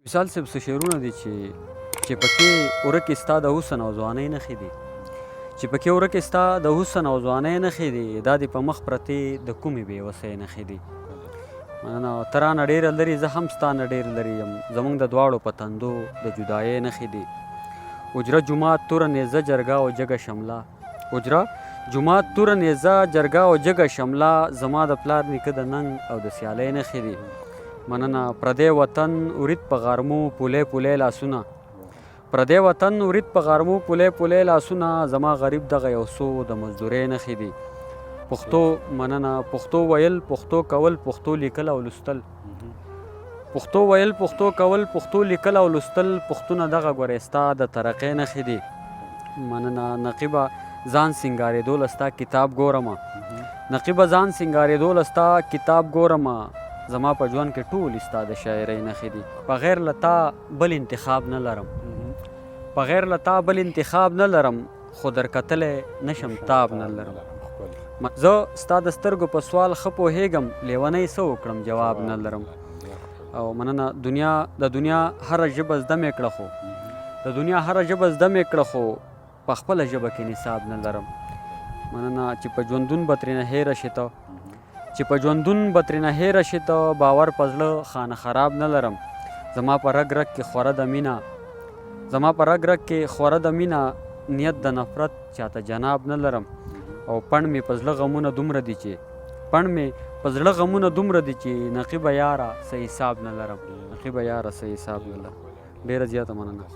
وصال صاحب څه شعرونه دي چې پکې ورکې ستا د حسن او ځوانۍ نښې دي، چې پکې ورکې ستا د حسن او ځوانۍ نښې دي، دا دې په مخ پرتې د کومې بېوسۍ نښې دي. مننه. ته رانه ډېره لرې، زه هم ستا نه ډېر لرې یم، زموږ د دواړو په تندو د جدایۍ نښې دي. اجره جومات توره نیزه جرګه او جګه شمله، اجره جومات توره نیزه جرګه او جګه شمله، زما د پلار نیکه د ننګ او د سیالۍ نښې دي. مننه. پردی وطن ورید په غارمو پولی پولی لاسونه، پردی وطن ورید په غارمو پولی پولی لاسونه، زما غریب دغه یو څو د مزدورۍ نښې دي. پښتو. مننه. پښتو ویل، پښتو کول، پښتو لیکل او لوستل، پښتو ویل، پښتو کول، پښتو لیکل او لوستل، پښتونه دغه ګورې ستا د ترقۍ نښې دي. مننه. نقیبه ځان سینګارېدو له ستا کتاب ګورمه، نقیبه ځان سینګارېدو له ستا کتاب ګورمه، زما په ژوند کې ټولې ستا د شاعرۍ نښې دي. بغیر له تا بل انتخاب نه لرم، بغیر له تا بل انتخاب نه لرم، خو در کتلی نشم تاب نه لرم. زه ستا د سترګو په سوال ښه پوهېږم، لیونی څه وکړم جواب نه لرم. او مننه. د دنیا هره ژبه زده مې کړه، خو د دنیا هره ژبه زده مې کړه، خو په خپله ژبه کې نصاب نه لرم. مننه. چې په ژوندون به ترېنه هېره شي ته، چې په ژوندون به ترېنه هېره شي ته، باور په زړه خانه خراب نه لرم. زما په رګ رګ کې خوره د مینه، زما په رګ رګ کې خوره د مینه، نیت د نفرت چاته جناب نه لرم. او پڼ مې په زړه غمونه دومره دي چې، پڼ مې په زړه غمونه دومره دي چې، نقیبه یاره څه حساب نه لرم، نقیبه یاره څه حساب نه لرم. ډېره زیاته مننه.